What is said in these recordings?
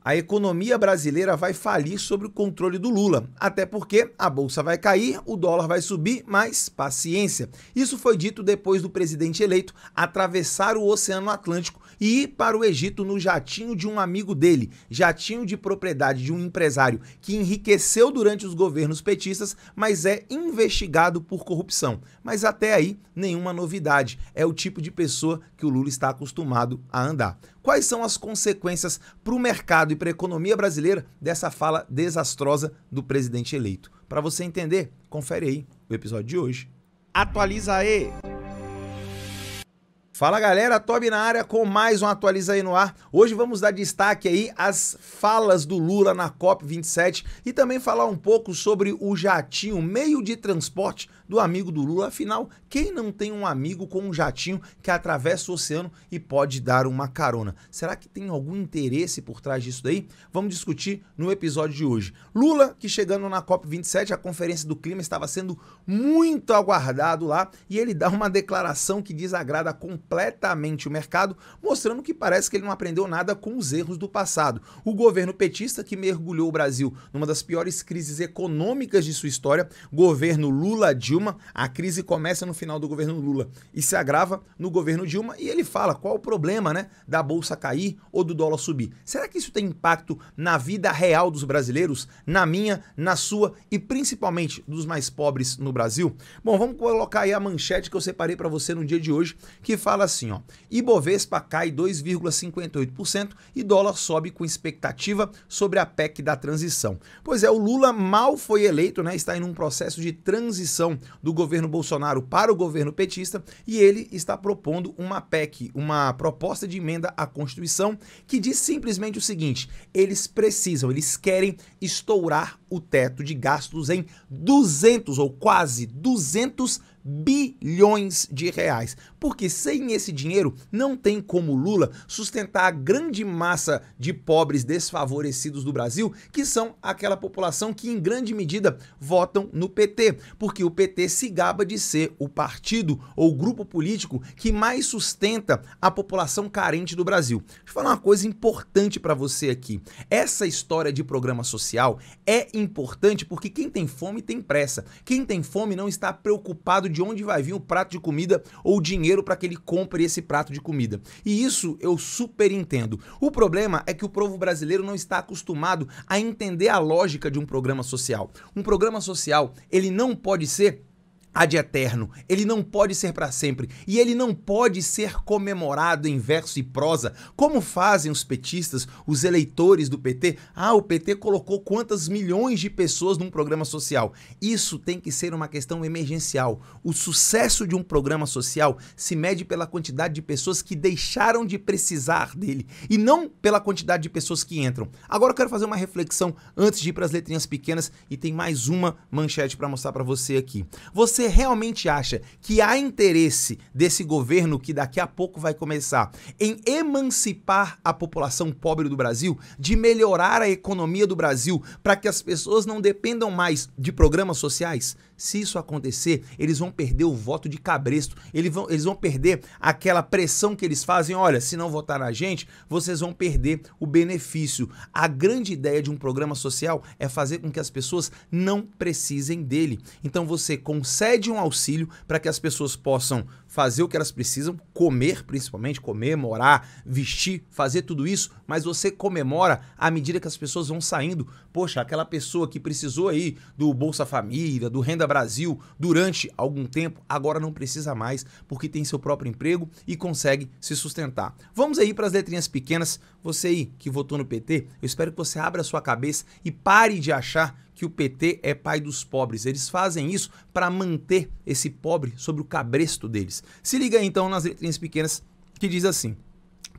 A economia brasileira vai falir sob o controle do Lula, até porque a bolsa vai cair, o dólar vai subir, mas paciência. Isso foi dito depois do presidente eleito atravessar o Oceano Atlântico e ir para o Egito no jatinho de um amigo dele, jatinho de propriedade de um empresário que enriqueceu durante os governos petistas, mas é investigado por corrupção. Mas até aí, nenhuma novidade. É o tipo de pessoa que o Lula está acostumado a andar. Quais são as consequências para o mercado e para a economia brasileira dessa fala desastrosa do presidente eleito? Para você entender, confere aí o episódio de hoje. Atualiza aí! Fala galera, Tobi na área com mais um Atualiza aí no ar. Hoje vamos dar destaque aí às falas do Lula na COP27 e também falar um pouco sobre o jatinho, meio de transporte do amigo do Lula. Afinal, quem não tem um amigo com um jatinho que atravessa o oceano e pode dar uma carona? Será que tem algum interesse por trás disso daí? Vamos discutir no episódio de hoje. Lula, que chegando na COP27, a Conferência do Clima estava sendo muito aguardado lá e ele dá uma declaração que desagrada completamente o mercado, mostrando que parece que ele não aprendeu nada com os erros do passado. O governo petista, que mergulhou o Brasil numa das piores crises econômicas de sua história, governo Lula-Dilma, a crise começa no final do governo Lula e se agrava no governo Dilma, e ele fala qual o problema, né, da bolsa cair ou do dólar subir. Será que isso tem impacto na vida real dos brasileiros, na minha, na sua e principalmente dos mais pobres no Brasil? Bom, vamos colocar aí a manchete que eu separei para você no dia de hoje, que fala assim, ó: Ibovespa cai 2,58% e dólar sobe com expectativa sobre a PEC da transição. Pois é, o Lula mal foi eleito, né? Está em um processo de transição do governo Bolsonaro para o governo petista e ele está propondo uma PEC, uma proposta de emenda à Constituição que diz simplesmente o seguinte: eles querem estourar o teto de gastos em 200 ou quase 200 bilhões de reais, porque sem esse dinheiro não tem como Lula sustentar a grande massa de pobres desfavorecidos do Brasil, que são aquela população que em grande medida votam no PT, porque o PT se gaba de ser o partido ou o grupo político que mais sustenta a população carente do Brasil. Deixa eu falar uma coisa importante para você aqui. Essa história de programa social é importante porque quem tem fome tem pressa. Quem tem fome não está preocupado de onde vai vir o prato de comida ou o dinheiro para que ele compre esse prato de comida. E isso eu super entendo. O problema é que o povo brasileiro não está acostumado a entender a lógica de um programa social. Um programa social, ele não pode ser ad eterno, ele não pode ser para sempre e ele não pode ser comemorado em verso e prosa, como fazem os petistas, os eleitores do PT. Ah, o PT colocou quantas milhões de pessoas num programa social. Isso tem que ser uma questão emergencial. O sucesso de um programa social se mede pela quantidade de pessoas que deixaram de precisar dele e não pela quantidade de pessoas que entram. Agora eu quero fazer uma reflexão antes de ir para as letrinhas pequenas e tem mais uma manchete para mostrar para você aqui. Você realmente acha que há interesse desse governo que daqui a pouco vai começar em emancipar a população pobre do Brasil, de melhorar a economia do Brasil para que as pessoas não dependam mais de programas sociais? Se isso acontecer, eles vão perder o voto de cabresto, eles vão perder aquela pressão que eles fazem: olha, se não votar na gente, vocês vão perder o benefício. A grande ideia de um programa social é fazer com que as pessoas não precisem dele. Então você concede um auxílio para que as pessoas possam fazer o que elas precisam, comer principalmente, comer, morar, vestir, fazer tudo isso, mas você comemora à medida que as pessoas vão saindo. Poxa, aquela pessoa que precisou aí do Bolsa Família, do Renda Brasil durante algum tempo, agora não precisa mais porque tem seu próprio emprego e consegue se sustentar. Vamos aí para as letrinhas pequenas. Você aí que votou no PT, eu espero que você abra a sua cabeça e pare de achar que o PT é pai dos pobres. Eles fazem isso para manter esse pobre sobre o cabresto deles. Se liga aí, então nas letrinhas pequenas que diz assim: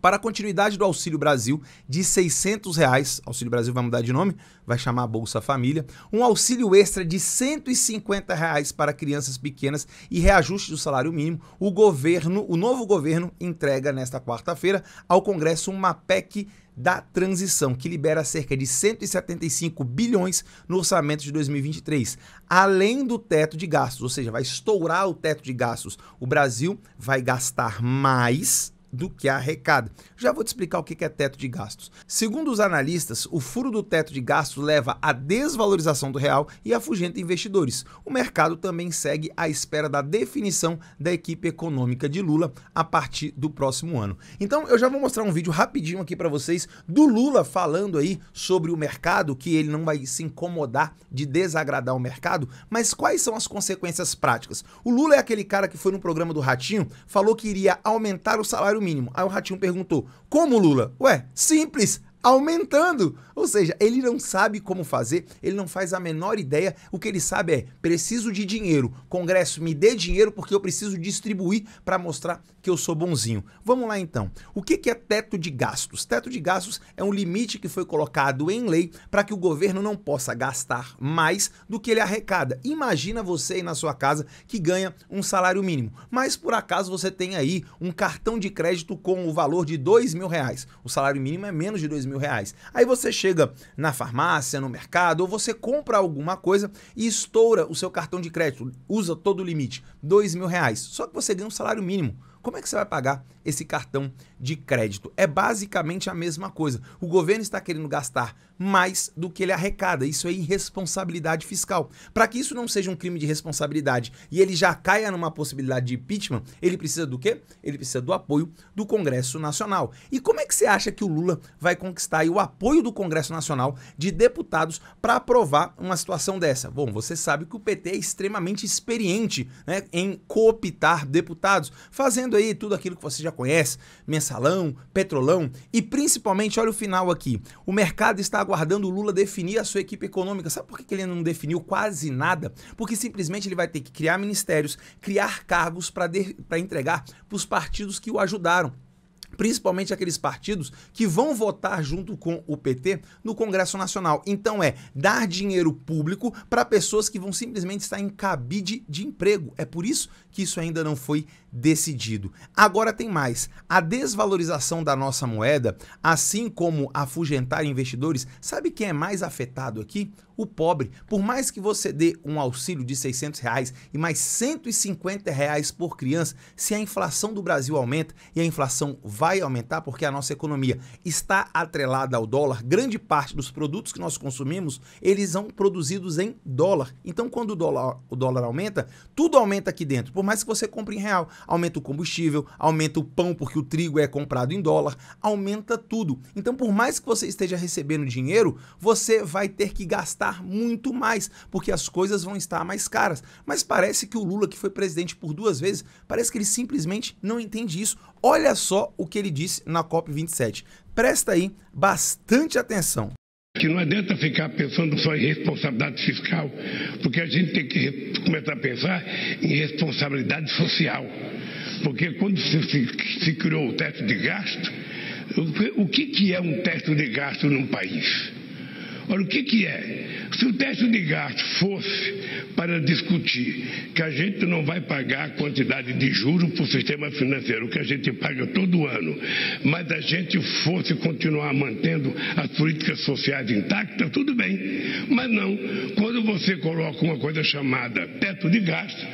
para a continuidade do Auxílio Brasil de R$ 600, Auxílio Brasil vai mudar de nome, vai chamar Bolsa Família, um auxílio extra de R$ 150 para crianças pequenas e reajuste do salário mínimo, o novo governo entrega nesta quarta-feira ao Congresso uma PEC da transição, que libera cerca de 175 bilhões no orçamento de 2023, além do teto de gastos, ou seja, vai estourar o teto de gastos. O Brasil vai gastar mais do que arrecada. Já vou te explicar o que é teto de gastos. Segundo os analistas, o furo do teto de gastos leva à desvalorização do real e afugenta investidores. O mercado também segue à espera da definição da equipe econômica de Lula a partir do próximo ano. Então eu já vou mostrar um vídeo rapidinho aqui para vocês do Lula falando aí sobre o mercado, que ele não vai se incomodar de desagradar o mercado, mas quais são as consequências práticas? O Lula é aquele cara que foi no programa do Ratinho, falou que iria aumentar o salário mínimo. Aí o Ratinho perguntou: como, Lula? Ué, simples, aumentando. Ou seja, ele não sabe como fazer, ele não faz a menor ideia. O que ele sabe é: preciso de dinheiro, Congresso, me dê dinheiro porque eu preciso distribuir para mostrar que eu sou bonzinho. Vamos lá então. O que é teto de gastos? Teto de gastos é um limite que foi colocado em lei para que o governo não possa gastar mais do que ele arrecada. Imagina você aí na sua casa que ganha um salário mínimo, mas por acaso você tem aí um cartão de crédito com o valor de R$2.000. O salário mínimo é menos de R$2.000. Aí você chega na farmácia, no mercado, ou você compra alguma coisa e estoura o seu cartão de crédito, usa todo o limite, R$2.000. Só que você ganha um salário mínimo. Como é que você vai pagar esse cartão de crédito? É basicamente a mesma coisa. O governo está querendo gastar mais do que ele arrecada. Isso é irresponsabilidade fiscal. Para que isso não seja um crime de responsabilidade e ele já caia numa possibilidade de impeachment, ele precisa do quê? Ele precisa do apoio do Congresso Nacional. E como é que você acha que o Lula vai conquistar aí o apoio do Congresso Nacional de deputados para aprovar uma situação dessa? Bom, você sabe que o PT é extremamente experiente, né, em cooptar deputados, fazendo aí tudo aquilo que você já conhece, mensalão, petrolão e principalmente, olha o final aqui, o mercado está aguardando o Lula definir a sua equipe econômica. Sabe por que ele não definiu quase nada? Porque simplesmente ele vai ter que criar ministérios, criar cargos para entregar para os partidos que o ajudaram. Principalmente aqueles partidos que vão votar junto com o PT no Congresso Nacional. Então dar dinheiro público para pessoas que vão simplesmente estar em cabide de emprego. É por isso que isso ainda não foi decidido. Agora tem mais. A desvalorização da nossa moeda, assim como afugentar investidores, sabe quem é mais afetado aqui? O pobre. Por mais que você dê um auxílio de R$600 e mais R$150 por criança, se a inflação do Brasil aumenta, e a inflação vai aumentar porque a nossa economia está atrelada ao dólar, grande parte dos produtos que nós consumimos, eles são produzidos em dólar. Então, quando o dólar aumenta, tudo aumenta aqui dentro. Por mais que você compre em real, aumenta o combustível, aumenta o pão porque o trigo é comprado em dólar, aumenta tudo. Então, por mais que você esteja recebendo dinheiro, você vai ter que gastar muito mais, porque as coisas vão estar mais caras. Mas parece que o Lula, que foi presidente por 2 vezes, parece que ele simplesmente não entende isso. Olha só o que ele disse na COP27. Presta aí bastante atenção. Que não adianta ficar pensando só em responsabilidade fiscal, porque a gente tem que começar a pensar em responsabilidade social. Porque quando se criou o teto de gasto, o que é um teto de gasto num país? Olha, o que é? Se o teto de gasto fosse para discutir que a gente não vai pagar a quantidade de juros para o sistema financeiro que a gente paga todo ano, mas a gente fosse continuar mantendo as políticas sociais intactas, tudo bem. Mas não, quando você coloca uma coisa chamada teto de gasto,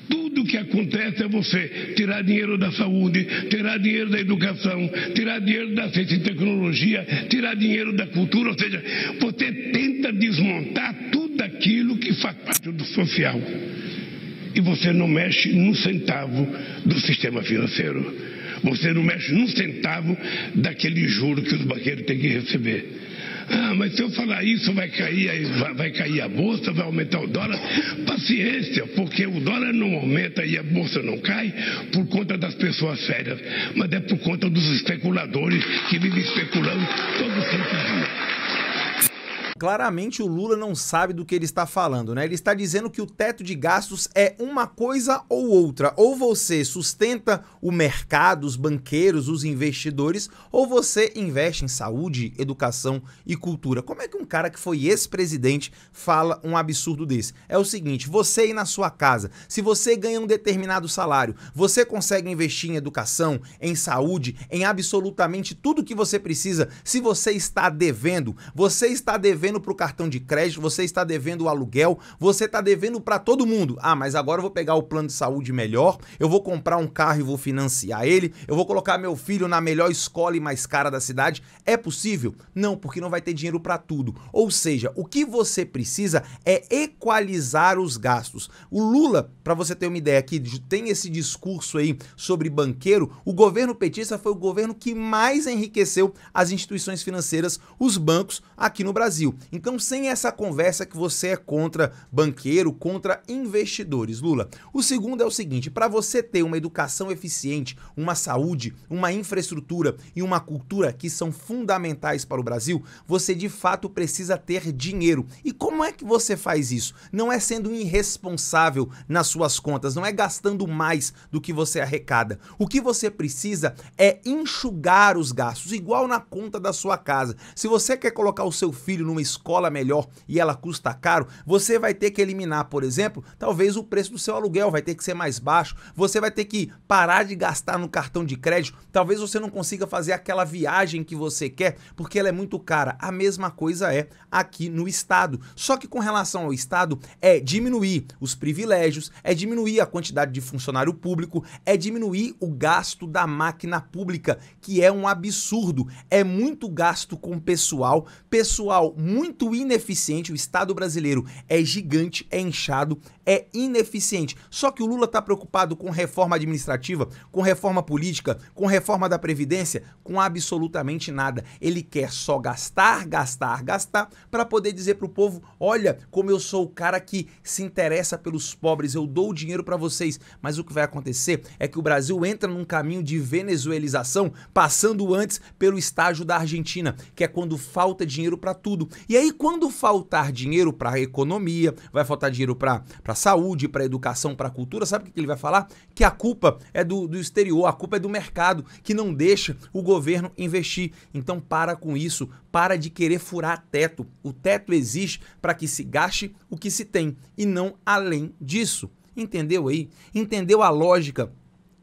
tudo que acontece é você tirar dinheiro da saúde, tirar dinheiro da educação, tirar dinheiro da ciência e tecnologia, tirar dinheiro da cultura, ou seja, você tenta desmontar tudo aquilo que faz parte do social. E você não mexe num centavo do sistema financeiro. Você não mexe num centavo daquele juro que os banqueiros têm que receber. Ah, mas se eu falar isso vai cair a bolsa, vai aumentar o dólar. Paciência, porque o dólar não aumenta e a bolsa não cai por conta das pessoas sérias, mas é por conta dos especuladores que vivem especulando todo santo dia. Claramente o Lula não sabe do que ele está falando, né? Ele está dizendo que o teto de gastos é uma coisa ou outra. Ou você sustenta o mercado, os banqueiros, os investidores, ou você investe em saúde, educação e cultura. Como é que um cara que foi ex-presidente fala um absurdo desse? É o seguinte, você aí na sua casa, se você ganha um determinado salário, você consegue investir em educação, em saúde, em absolutamente tudo que você precisa. Se você está devendo devendo para o cartão de crédito, você está devendo o aluguel, você está devendo para todo mundo. Ah, mas agora eu vou pegar o plano de saúde melhor, eu vou comprar um carro e vou financiar ele, eu vou colocar meu filho na melhor escola e mais cara da cidade. É possível? Não, porque não vai ter dinheiro para tudo. Ou seja, o que você precisa é equalizar os gastos. O Lula, para você ter uma ideia aqui, tem esse discurso aí sobre banqueiro. O governo petista foi o governo que mais enriqueceu as instituições financeiras, os bancos aqui no Brasil. Então, sem essa conversa que você é contra banqueiro, contra investidores, Lula. O segundo é o seguinte, para você ter uma educação eficiente, uma saúde, uma infraestrutura e uma cultura que são fundamentais para o Brasil, você de fato precisa ter dinheiro. E como é que você faz isso? Não é sendo irresponsável nas suas contas, não é gastando mais do que você arrecada. O que você precisa é enxugar os gastos, igual na conta da sua casa. Se você quer colocar o seu filho numa escola melhor e ela custa caro, você vai ter que eliminar, por exemplo, talvez o preço do seu aluguel vai ter que ser mais baixo, você vai ter que parar de gastar no cartão de crédito, talvez você não consiga fazer aquela viagem que você quer, porque ela é muito cara. A mesma coisa é aqui no Estado. Só que com relação ao Estado, é diminuir os privilégios, é diminuir a quantidade de funcionário público, é diminuir o gasto da máquina pública, que é um absurdo. É muito gasto com pessoal muito ineficiente. O Estado brasileiro é gigante, é inchado, é ineficiente. Só que o Lula está preocupado com reforma administrativa, com reforma política, com reforma da Previdência, com absolutamente nada. Ele quer só gastar, gastar, gastar, para poder dizer para o povo, olha como eu sou o cara que se interessa pelos pobres, eu dou o dinheiro para vocês. Mas o que vai acontecer é que o Brasil entra num caminho de venezuelização, passando antes pelo estágio da Argentina, que é quando falta dinheiro para tudo. E aí, quando faltar dinheiro para a economia, vai faltar dinheiro para saúde, para educação, para cultura, sabe o que ele vai falar? Que a culpa é do exterior, a culpa é do mercado, que não deixa o governo investir. Então para com isso, para de querer furar teto. O teto existe para que se gaste o que se tem e não além disso. Entendeu aí? Entendeu a lógica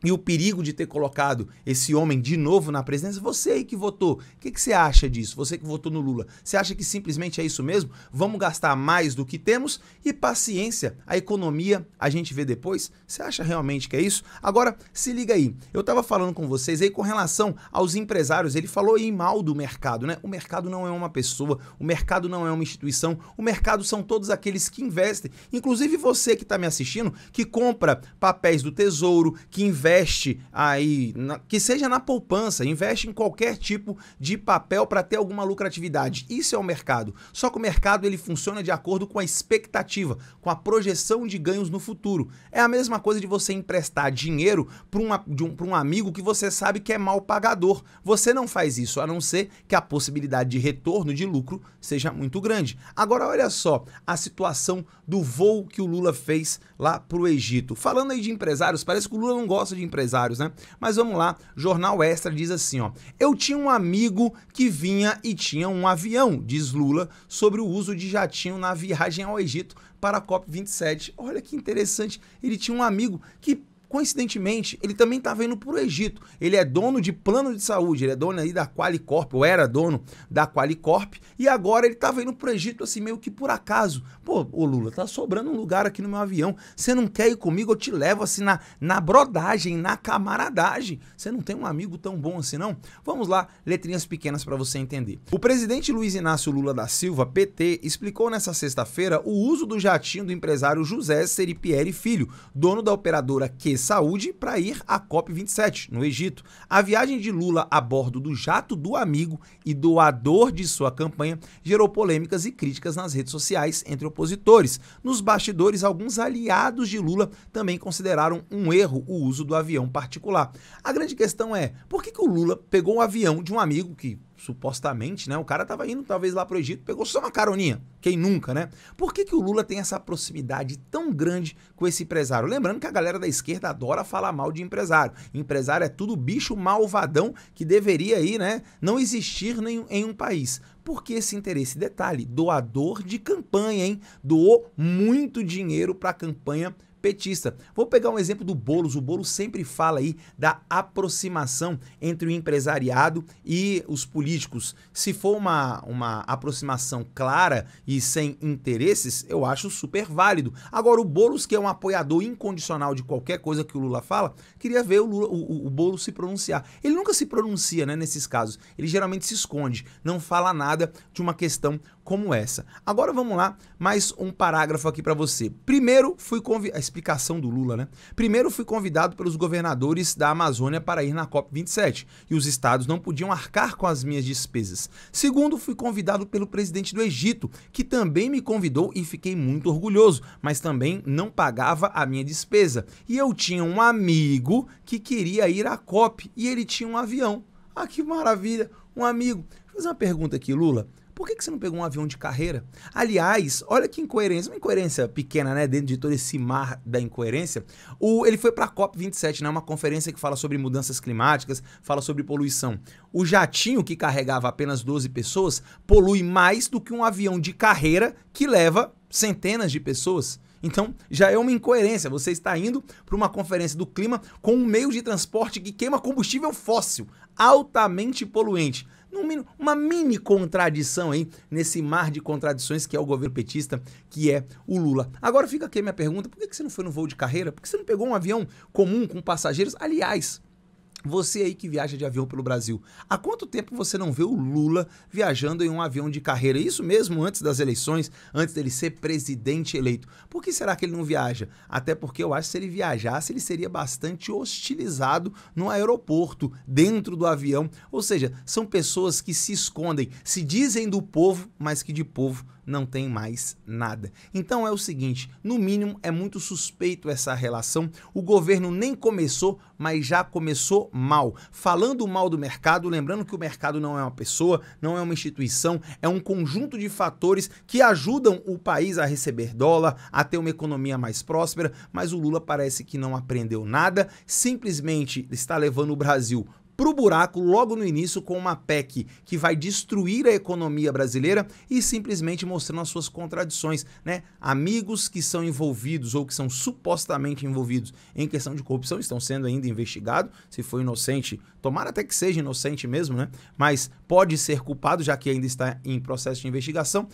e o perigo de ter colocado esse homem de novo na presidência? Você aí que votou, o que você acha disso? Você que votou no Lula, você acha que simplesmente é isso mesmo? Vamos gastar mais do que temos e paciência, a economia a gente vê depois? Você acha realmente que é isso? Agora, se liga aí, eu tava falando com vocês aí com relação aos empresários, ele falou aí mal do mercado, né? O mercado não é uma pessoa, o mercado não é uma instituição, o mercado são todos aqueles que investem, inclusive você que tá me assistindo, que compra papéis do Tesouro, que investe aí, que seja na poupança, investe em qualquer tipo de papel para ter alguma lucratividade. Isso é o mercado. Só que o mercado ele funciona de acordo com a expectativa, com a projeção de ganhos no futuro. É a mesma coisa de você emprestar dinheiro para um amigo que você sabe que é mal pagador. Você não faz isso, a não ser que a possibilidade de retorno, de lucro, seja muito grande. Agora olha só a situação do voo que o Lula fez lá para o Egito. Falando aí de empresários, parece que o Lula não gosta de empresários, né? Mas vamos lá, Jornal Extra diz assim, ó: eu tinha um amigo que vinha e tinha um avião, diz Lula, sobre o uso de jatinho na viagem ao Egito para a COP27. Olha que interessante, ele tinha um amigo que, coincidentemente, ele também estava indo para o Egito. Ele é dono de plano de saúde, ele é dono aí da Qualicorp, ou era dono da Qualicorp, e agora ele estava indo para o Egito assim meio que por acaso. Pô, ô Lula, tá sobrando um lugar aqui no meu avião, você não quer ir comigo? Eu te levo assim na brodagem, na camaradagem. Você não tem um amigo tão bom assim não? Vamos lá, letrinhas pequenas para você entender. O presidente Luiz Inácio Lula da Silva, PT, explicou nessa sexta-feira o uso do jatinho do empresário José Seripieri Filho, dono da operadora Q Saúde, para ir à COP27, no Egito. A viagem de Lula a bordo do jato do amigo e doador de sua campanha gerou polêmicas e críticas nas redes sociais entre opositores. Nos bastidores, alguns aliados de Lula também consideraram um erro o uso do avião particular. A grande questão é, por que o Lula pegou o avião de um amigo que supostamente, né, o cara tava indo talvez lá pro Egito, pegou só uma caroninha, quem nunca, né? Por que o Lula tem essa proximidade tão grande com esse empresário? Lembrando que a galera da esquerda adora falar mal de empresário. Empresário é tudo bicho malvadão que deveria aí, né, não existir em um país. Por que esse interesse? Detalhe, doador de campanha, hein? Doou muito dinheiro para a campanha petista. Vou pegar um exemplo do Boulos. O Boulos sempre fala aí da aproximação entre o empresariado e os políticos. Se for uma aproximação clara e sem interesses, eu acho super válido. Agora, o Boulos, que é um apoiador incondicional de qualquer coisa que o Lula fala, queria ver o Boulos se pronunciar. Ele nunca se pronuncia, né, nesses casos. Ele geralmente se esconde, não fala nada de uma questão como essa. Agora vamos lá, mais um parágrafo aqui para você. Primeiro, a explicação do Lula, né? Primeiro, fui convidado pelos governadores da Amazônia para ir na COP27 e os estados não podiam arcar com as minhas despesas. Segundo, fui convidado pelo presidente do Egito, que também me convidou e fiquei muito orgulhoso, mas também não pagava a minha despesa. E eu tinha um amigo que queria ir à COP e ele tinha um avião. Ah, que maravilha, um amigo. Vou fazer uma pergunta aqui, Lula. Por que você não pegou um avião de carreira? Aliás, olha que incoerência, uma incoerência pequena, né, dentro de todo esse mar da incoerência. Ele foi para a COP27, né, uma conferência que fala sobre mudanças climáticas, fala sobre poluição. O jatinho, que carregava apenas 12 pessoas, polui mais do que um avião de carreira que leva centenas de pessoas. Então, já é uma incoerência. Você está indo para uma conferência do clima com um meio de transporte que queima combustível fóssil, altamente poluente. Uma mini contradição aí nesse mar de contradições que é o governo petista, que é o Lula. Agora fica aqui a minha pergunta, por que você não foi no voo de carreira? Por que você não pegou um avião comum com passageiros? Aliás, você aí que viaja de avião pelo Brasil, há quanto tempo você não vê o Lula viajando em um avião de carreira? Isso mesmo antes das eleições, antes dele ser presidente eleito. Por que será que ele não viaja? Até porque eu acho que se ele viajasse, ele seria bastante hostilizado no aeroporto, dentro do avião. Ou seja, são pessoas que se escondem, se dizem do povo, mas que de povo não tem mais nada. Então é o seguinte, no mínimo é muito suspeito essa relação. O governo nem começou, mas já começou mal. Falando mal do mercado, lembrando que o mercado não é uma pessoa, não é uma instituição, é um conjunto de fatores que ajudam o país a receber dólar, a ter uma economia mais próspera, mas o Lula parece que não aprendeu nada, simplesmente está levando o Brasil para o buraco logo no início com uma PEC que vai destruir a economia brasileira e simplesmente mostrando as suas contradições, né? Amigos que são envolvidos ou que são supostamente envolvidos em questão de corrupção estão sendo ainda investigados. Se for inocente, tomara até que seja inocente mesmo, né? Mas pode ser culpado, já que ainda está em processo de investigação.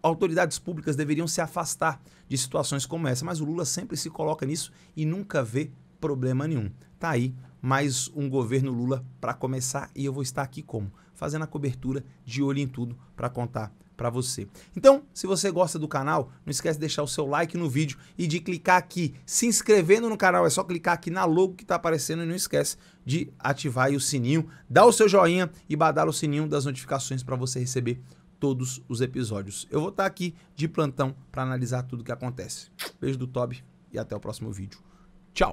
Autoridades públicas deveriam se afastar de situações como essa, mas o Lula sempre se coloca nisso e nunca vê problema nenhum. Tá aí mais um governo Lula para começar e eu vou estar aqui como? Fazendo a cobertura de olho em tudo para contar para você. Então, se você gosta do canal, não esquece de deixar o seu like no vídeo e de clicar aqui, se inscrevendo no canal, é só clicar aqui na logo que está aparecendo e não esquece de ativar aí o sininho, dar o seu joinha e badala o sininho das notificações para você receber todos os episódios. Eu vou estar aqui de plantão para analisar tudo que acontece. Beijo do Toby e até o próximo vídeo.